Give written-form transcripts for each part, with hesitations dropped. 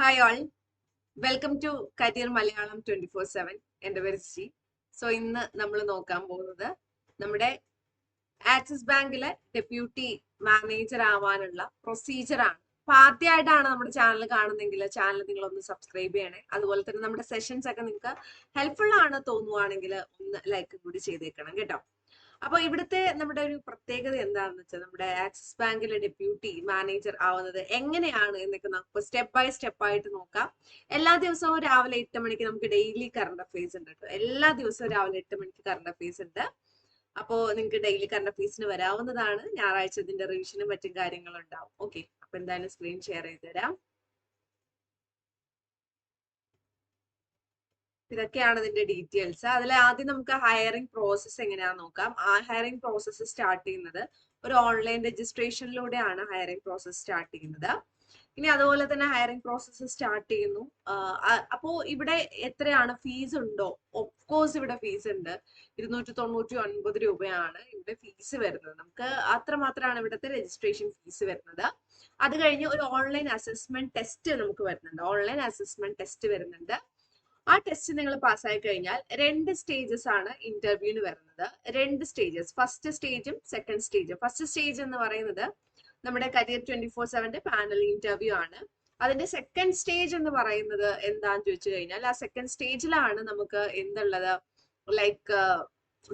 Hi all, welcome to career Malayalam 24/7. എൻ്റെ പേര് G. So ഇന്ന് നമ്മൾ നോക്കാൻ പോകുന്നത് നമ്മുടെ ആക്സിസ് ബാങ്കിലെ ഡെപ്യൂട്ടി മാനേജർ ആവാനുള്ള പ്രൊസീജിയറാണ്. അപ്പൊ ആദ്യമായിട്ടാണ് നമ്മുടെ ചാനൽ കാണുന്നെങ്കിൽ ചാനൽ നിങ്ങളൊന്ന് സബ്സ്ക്രൈബ് ചെയ്യണേ. അതുപോലെ തന്നെ നമ്മുടെ സെഷൻസ് ഒക്കെ നിങ്ങൾക്ക് ഹെൽപ്ഫുൾ ആണ് തോന്നുവാണെങ്കിൽ ഒന്ന് ലൈക്ക് കൂടി ചെയ്തേക്കണം കേട്ടോ. അപ്പൊ ഇവിടുത്തെ നമ്മുടെ ഒരു പ്രത്യേകത എന്താണെന്ന് വെച്ചാൽ നമ്മുടെ ആക്സിസ് ബാങ്കിലെ ഡെപ്യൂട്ടി മാനേജർ ആവുന്നത് എങ്ങനെയാണ് എന്നൊക്കെ നമുക്ക് സ്റ്റെപ്പ് ബൈ സ്റ്റെപ്പ് ആയിട്ട് നോക്കാം. എല്ലാ ദിവസവും രാവിലെ 8 മണിക്ക് നമുക്ക് ഡെയിലി കറണ്ട് അഫയേഴ്സ് ഉണ്ട് കേട്ടോ. എല്ലാ ദിവസവും രാവിലെ 8 മണിക്ക് കറണ്ട് അഫയേഴ്സ് ഉണ്ട്. അപ്പോ നിങ്ങൾക്ക് ഡെയിലി കറണ്ട് അഫയേഴ്സിന് വരാവുന്നതാണ്. ഞായറാഴ്ച ഇതിന്റെ റിവിഷനും മറ്റും കാര്യങ്ങളും ഉണ്ടാവും. ഓക്കെ, അപ്പൊ എന്തായാലും സ്ക്രീൻ ഷെയർ ചെയ്ത് തരാം. ഇതൊക്കെയാണ് ഇതിന്റെ ഡീറ്റെയിൽസ്. അതിൽ ആദ്യം നമുക്ക് ഹയറിംഗ് പ്രോസസ്സ് എങ്ങനെയാണെന്ന് നോക്കാം. ആ ഹയറിംഗ് പ്രോസസ്സ് സ്റ്റാർട്ട് ചെയ്യുന്നത് ഒരു ഓൺലൈൻ രജിസ്ട്രേഷനിലൂടെയാണ് ഹയറിംഗ് പ്രോസസ്സ് സ്റ്റാർട്ട് ചെയ്യുന്നത്. ഇനി അതുപോലെ തന്നെ ഹയറിംഗ് പ്രോസസ്സ് സ്റ്റാർട്ട് ചെയ്യുന്നു. അപ്പോ ഇവിടെ എത്രയാണ് ഫീസ് ഉണ്ടോ? ഓഫ്കോഴ്സ് ഇവിടെ ഫീസ് ഉണ്ട്. 299 രൂപയാണ് ഇവിടെ ഫീസ് വരുന്നത്. നമുക്ക് അത്രമാത്രമാണ് ഇവിടുത്തെ രജിസ്ട്രേഷൻ ഫീസ് വരുന്നത്. അത് കഴിഞ്ഞ് ഒരു ഓൺലൈൻ അസസ്മെന്റ് ടെസ്റ്റ് നമുക്ക് വരുന്നുണ്ട്. ഓൺലൈൻ അസസ്മെന്റ് ടെസ്റ്റ് വരുന്നുണ്ട്. ആ ടെസ്റ്റ് നിങ്ങൾ പാസ്സായി കഴിഞ്ഞാൽ 2 സ്റ്റേജസ് ആണ് ഇന്റർവ്യൂവിന് വരുന്നത്. 2 സ്റ്റേജസ്, ഫസ്റ്റ് സ്റ്റേജും സെക്കൻഡ് സ്റ്റേജും. ഫസ്റ്റ് സ്റ്റേജ് എന്ന് പറയുന്നത് നമ്മുടെ കരിയർ 24/7 പാനൽ ഇന്റർവ്യൂ ആണ്. അതിന്റെ സെക്കൻഡ് സ്റ്റേജ് എന്ന് പറയുന്നത് എന്താന്ന് ചോദിച്ചു കഴിഞ്ഞാൽ ആ സെക്കൻഡ് സ്റ്റേജിലാണ് നമുക്ക് എന്തുള്ളത്, ലൈക്ക്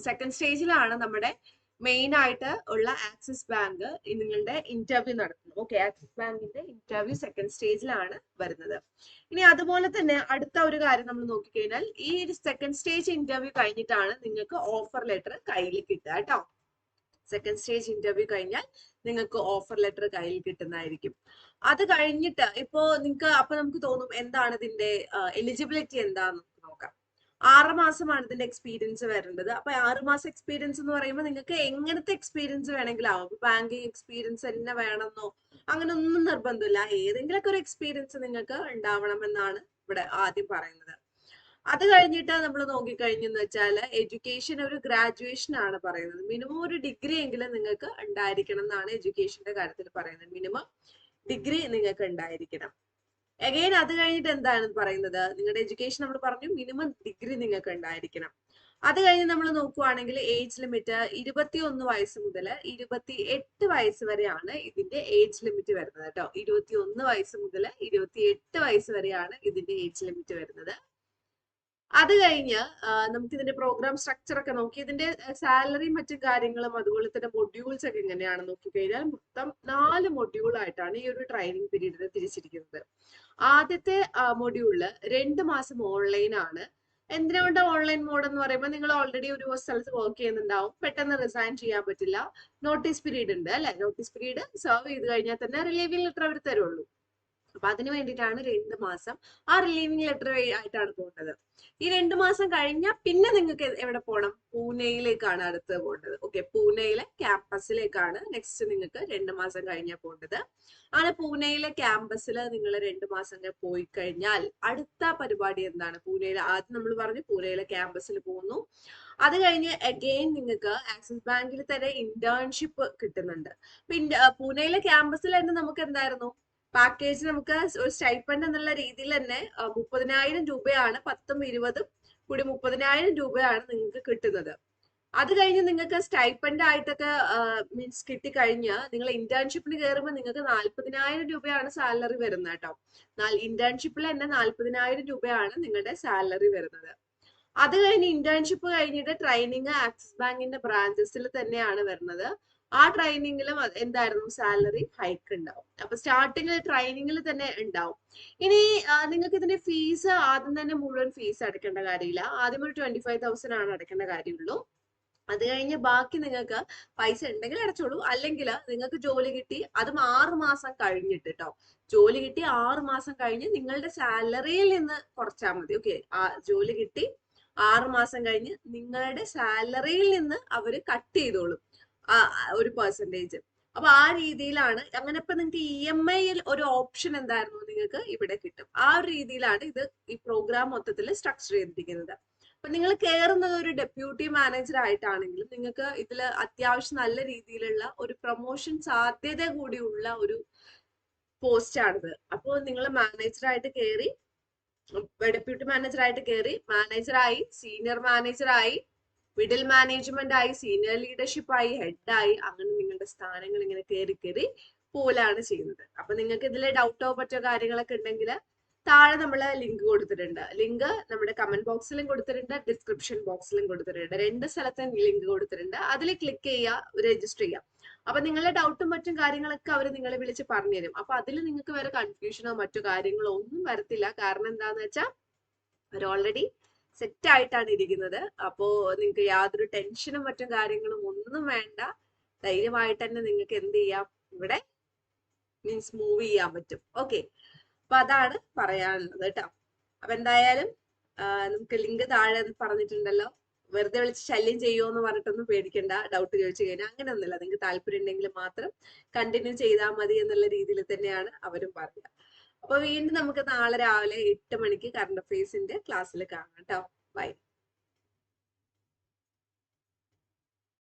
സെക്കൻഡ് സ്റ്റേജിലാണ് നമ്മുടെ മെയിൻ ആയിട്ട് ഉള്ള ആക്സിസ് ബാങ്ക് നിങ്ങളുടെ ഇന്റർവ്യൂ നടത്തുന്നത്. ഓക്കെ, ആക്സിസ് ബാങ്കിന്റെ ഇന്റർവ്യൂ സെക്കൻഡ് സ്റ്റേജിലാണ് വരുന്നത്. ഇനി അതുപോലെ തന്നെ അടുത്ത ഒരു കാര്യം നമ്മൾ നോക്കിക്കഴിഞ്ഞാൽ ഈ സെക്കൻഡ് സ്റ്റേജ് ഇന്റർവ്യൂ കഴിഞ്ഞിട്ടാണ് നിങ്ങൾക്ക് ഓഫർ ലെറ്റർ കയ്യിൽ കിട്ടുക കേട്ടോ. സെക്കൻഡ് സ്റ്റേജ് ഇന്റർവ്യൂ കഴിഞ്ഞാൽ നിങ്ങൾക്ക് ഓഫർ ലെറ്റർ കയ്യിൽ കിട്ടുന്നതായിരിക്കും. അത് കഴിഞ്ഞിട്ട് ഇപ്പോ നിങ്ങൾക്ക് അപ്പൊ നമുക്ക് തോന്നും എന്താണ് ഇതിന്റെ എലിജിബിലിറ്റി എന്താന്ന് നോക്കാം. 6 മാസമാണ് ഇതിന്റെ എക്സ്പീരിയൻസ് വരേണ്ടത്. അപ്പൊ 6 മാസം എക്സ്പീരിയൻസ് എന്ന് പറയുമ്പോൾ നിങ്ങൾക്ക് എങ്ങനത്തെ എക്സ്പീരിയൻസ് വേണമെങ്കിലും ആവും. ബാങ്കിങ് എക്സ്പീരിയൻസ് തന്നെ വേണമെന്നോ അങ്ങനെ ഒന്നും നിർബന്ധമില്ല. ഏതെങ്കിലുമൊക്കെ ഒരു എക്സ്പീരിയൻസ് നിങ്ങൾക്ക് ഉണ്ടാവണമെന്നാണ് ഇവിടെ ആദ്യം പറയുന്നത്. അത് കഴിഞ്ഞിട്ട് നമ്മൾ നോക്കിക്കഴിഞ്ഞെന്ന് വെച്ചാൽ എഡ്യൂക്കേഷൻ ഒരു ഗ്രാജുവേഷൻ ആണ് പറയുന്നത്. മിനിമം ഒരു ഡിഗ്രി എങ്കിലും നിങ്ങൾക്ക് ഉണ്ടായിരിക്കണം എന്നാണ് എഡ്യൂക്കേഷന്റെ കാര്യത്തിൽ പറയുന്നത്. മിനിമം ഡിഗ്രി നിങ്ങൾക്ക് ഉണ്ടായിരിക്കണം. അഗൈൻ അത് കഴിഞ്ഞിട്ട് എന്താണ് പറയുന്നത്, നിങ്ങളുടെ എഡ്യൂക്കേഷൻ നമ്മൾ പറഞ്ഞു മിനിമം ഡിഗ്രി നിങ്ങൾക്ക് ഉണ്ടായിരിക്കണം. അത് കഴിഞ്ഞ് നമ്മൾ നോക്കുവാണെങ്കിൽ ഏജ് ലിമിറ്റ് 21 വയസ്സ് മുതൽ 28 വയസ്സ് വരെയാണ് ഇതിന്റെ ഏജ് ലിമിറ്റ് വരുന്നത് കേട്ടോ. 21 വയസ്സ് മുതൽ 28 വയസ്സ് വരെയാണ് ഇതിന്റെ ഏജ് ലിമിറ്റ് വരുന്നത്. അത് കഴിഞ്ഞ് നമുക്ക് ഇതിന്റെ പ്രോഗ്രാം സ്ട്രക്ചർ ഒക്കെ നോക്കി ഇതിന്റെ സാലറി മറ്റു കാര്യങ്ങളും അതുപോലെ തന്നെ മൊഡ്യൂൾസ് ഒക്കെ എങ്ങനെയാണെന്ന് നോക്കിക്കഴിഞ്ഞാൽ മൊത്തം 4 മൊഡ്യൂൾ ആയിട്ടാണ് ഈ ഒരു ട്രെയിനിങ് പീരീഡിൽ തിരിച്ചിരിക്കുന്നത്. ആദ്യത്തെ മൊഡ്യൂളില് 2 മാസം ഓൺലൈൻ ആണ്. എന്തിനുകൊണ്ട് ഓൺലൈൻ മോഡ് എന്ന് പറയുമ്പോൾ നിങ്ങൾ ഓൾറെഡി ഒരു സ്ഥലത്ത് വർക്ക് ചെയ്യുന്നുണ്ടാവും, പെട്ടെന്ന് റിസൈൻ ചെയ്യാൻ പറ്റില്ല, നോട്ടീസ് പീരീഡ് ഉണ്ട് അല്ലെ. നോട്ടീസ് പീരീഡ് സെർവ് ചെയ്ത് കഴിഞ്ഞാൽ തന്നെ റിലീവിംഗ് ലെറ്റർ അവർ തരുള്ളൂ. അപ്പൊ അതിന് വേണ്ടിയിട്ടാണ് 2 മാസം ആ റിലീവിംഗ് ലെറ്റർ ആയിട്ടാണ് പോകുന്നത്. ഈ 2 മാസം കഴിഞ്ഞാൽ പിന്നെ നിങ്ങൾക്ക് എവിടെ പോകണം? പൂനെയിലേക്കാണ് അടുത്ത് പോകേണ്ടത്. ഓക്കെ, പൂനെയിലെ ക്യാമ്പസിലേക്കാണ് നെക്സ്റ്റ് നിങ്ങൾക്ക് 2 മാസം കഴിഞ്ഞാൽ പോകേണ്ടത്. അങ്ങനെ പൂനെയിലെ ക്യാമ്പസിൽ നിങ്ങൾ 2 മാസം പോയി കഴിഞ്ഞാൽ അടുത്ത പരിപാടി എന്താണ്? പൂനെയിൽ ആദ്യം നമ്മൾ പറഞ്ഞു പൂനെയിലെ ക്യാമ്പസിൽ പോകുന്നു. അത് കഴിഞ്ഞ് അഗെയിൻ നിങ്ങൾക്ക് ആക്സിസ് ബാങ്കിൽ തന്നെ ഇന്റേൺഷിപ്പ് കിട്ടുന്നുണ്ട്. പൂനെയിലെ ക്യാമ്പസിൽ തന്നെ നമുക്ക് എന്തായിരുന്നു പാക്കേജ്? നമുക്ക് ഒരു സ്റ്റൈപ്പൻഡ് എന്നുള്ള രീതിയിൽ തന്നെ 30,000 രൂപയാണ്. 10ഉം 20ഉം കൂടി 30,000 രൂപയാണ് നിങ്ങൾക്ക് കിട്ടുന്നത്. അത് കഴിഞ്ഞ് നിങ്ങൾക്ക് സ്റ്റൈപ്പൻഡ് ആയിട്ടൊക്കെ മീൻസ് കിട്ടിക്കഴിഞ്ഞ് നിങ്ങൾ ഇന്റേൺഷിപ്പിന് കയറുമ്പോൾ നിങ്ങൾക്ക് 40,000 രൂപയാണ് സാലറി വരുന്നത് കേട്ടോ. ഇന്റേൺഷിപ്പിൽ തന്നെ 40,000 രൂപയാണ് നിങ്ങളുടെ സാലറി വരുന്നത്. അത് കഴിഞ്ഞ് ഇന്റേൺഷിപ്പ് കഴിഞ്ഞിട്ട് ട്രെയിനിങ് ആക്സിസ് ബാങ്കിന്റെ ബ്രാഞ്ചസിൽ തന്നെയാണ് വരുന്നത്. ആ ട്രെയിനിങ്ങിലും എന്തായിരുന്നു സാലറി ഹൈക്ക് ഉണ്ടാവും. അപ്പൊ സ്റ്റാർട്ടിങ്ങിൽ ട്രെയിനിങ്ങിൽ തന്നെ ഉണ്ടാവും. ഇനി നിങ്ങൾക്ക് ഇതിന്റെ ഫീസ് ആദ്യം തന്നെ മുഴുവൻ ഫീസ് അടയ്ക്കേണ്ട കാര്യമില്ല. ആദ്യം ഒരു 25,000 ആണ് അടയ്ക്കേണ്ട കാര്യമുള്ളൂ. അത് കഴിഞ്ഞ് ബാക്കി നിങ്ങൾക്ക് പൈസ ഉണ്ടെങ്കിൽ അടച്ചോളൂ, അല്ലെങ്കിൽ നിങ്ങൾക്ക് ജോലി കിട്ടി അതും 6 മാസം കഴിഞ്ഞിട്ട് കേട്ടോ. ജോലി കിട്ടി 6 മാസം കഴിഞ്ഞ് നിങ്ങളുടെ സാലറിയിൽ നിന്ന് കുറച്ചാൽ മതി. ഓക്കെ, ജോലി കിട്ടി 6 മാസം കഴിഞ്ഞ് നിങ്ങളുടെ സാലറിയിൽ നിന്ന് അവര് കട്ട് ചെയ്തോളും ഒരു പെർസെൻറ്റേജ്. അപ്പൊ ആ രീതിയിലാണ്. അങ്ങനെ ഇപ്പൊ നിങ്ങൾക്ക് EMI-യിൽ ഒരു ഓപ്ഷൻ എന്തായിരുന്നു നിങ്ങൾക്ക് ഇവിടെ കിട്ടും. ആ ഒരു രീതിയിലാണ് ഇത് ഈ പ്രോഗ്രാം മൊത്തത്തിൽ സ്ട്രക്ചർ ചെയ്തിരിക്കുന്നത്. അപ്പൊ നിങ്ങൾ കയറുന്നത് ഒരു ഡെപ്യൂട്ടി മാനേജർ ആയിട്ടാണെങ്കിലും നിങ്ങൾക്ക് ഇതിൽ അത്യാവശ്യം നല്ല രീതിയിലുള്ള ഒരു പ്രൊമോഷൻ സാധ്യത കൂടിയുള്ള ഒരു പോസ്റ്റ് ആണിത്. അപ്പോൾ നിങ്ങൾ മാനേജറായിട്ട് കയറി, ഡെപ്യൂട്ടി മാനേജറായിട്ട് കയറി, മാനേജറായി, സീനിയർ മാനേജറായി, മിഡിൽ മാനേജ്മെന്റ് ആയി, സീനിയർ ലീഡർഷിപ്പ് ആയി, ഹെഡായി, അങ്ങനെ നിങ്ങളുടെ സ്ഥാനങ്ങൾ ഇങ്ങനെ കയറി കയറി പോലാണ് ചെയ്യുന്നത്. അപ്പൊ നിങ്ങൾക്ക് ഇതിൽ ഡൗട്ടോ മറ്റോ കാര്യങ്ങളൊക്കെ ഉണ്ടെങ്കിൽ താഴെ നമ്മൾ ലിങ്ക് കൊടുത്തിട്ടുണ്ട്. ലിങ്ക് നമ്മുടെ കമന്റ് ബോക്സിലും കൊടുത്തിട്ടുണ്ട്, ഡിസ്ക്രിപ്ഷൻ ബോക്സിലും കൊടുത്തിട്ടുണ്ട്. 2 സ്ഥലത്തും ലിങ്ക് കൊടുത്തിട്ടുണ്ട്. അതിൽ ക്ലിക്ക് ചെയ്യുക, രജിസ്റ്റർ ചെയ്യുക. അപ്പൊ നിങ്ങളുടെ ഡൗട്ടും മറ്റും കാര്യങ്ങളൊക്കെ അവർ നിങ്ങളെ വിളിച്ച് പറഞ്ഞുതരും. അപ്പൊ അതിൽ നിങ്ങൾക്ക് വേറെ കൺഫ്യൂഷനോ മറ്റു കാര്യങ്ങളോ ഒന്നും വരത്തില്ല. കാരണം എന്താന്ന് വെച്ചാൽ അവർ ഓൾറെഡി സെറ്റ് ആയിട്ടാണ് ഇരിക്കുന്നത്. അപ്പോ നിങ്ങൾക്ക് യാതൊരു ടെൻഷനും മറ്റും കാര്യങ്ങളും ഒന്നും വേണ്ട. ധൈര്യമായിട്ട് തന്നെ നിങ്ങൾക്ക് എന്ത് ചെയ്യാം, ഇവിടെ മീൻസ് മൂവ് ചെയ്യാൻ പറ്റും. ഓക്കെ, അപ്പൊ അതാണ് പറയാനുള്ളത് കേട്ടോ. അപ്പൊ എന്തായാലും നമുക്ക് ലിങ്ക് താഴെ പറഞ്ഞിട്ടുണ്ടല്ലോ. വെറുതെ വിളിച്ച് ശല്യം ചെയ്യുമോ എന്ന് പറഞ്ഞിട്ടൊന്നും പേടിക്കണ്ട. ഡൗട്ട് ചോദിച്ചു കഴിഞ്ഞാൽ അങ്ങനെയൊന്നുമില്ല. നിങ്ങൾക്ക് താല്പര്യം ഉണ്ടെങ്കിൽ മാത്രം കണ്ടിന്യൂ ചെയ്താൽ മതി എന്നുള്ള രീതിയിൽ തന്നെയാണ് അവരും പറയുക. അപ്പൊ വീണ്ടും നമുക്ക് നാളെ രാവിലെ 8 മണിക്ക് കറണ്ട് അഫയേഴ്സിന്റെ ക്ലാസ്സിൽ കാണാം കേട്ടോ. ബൈ.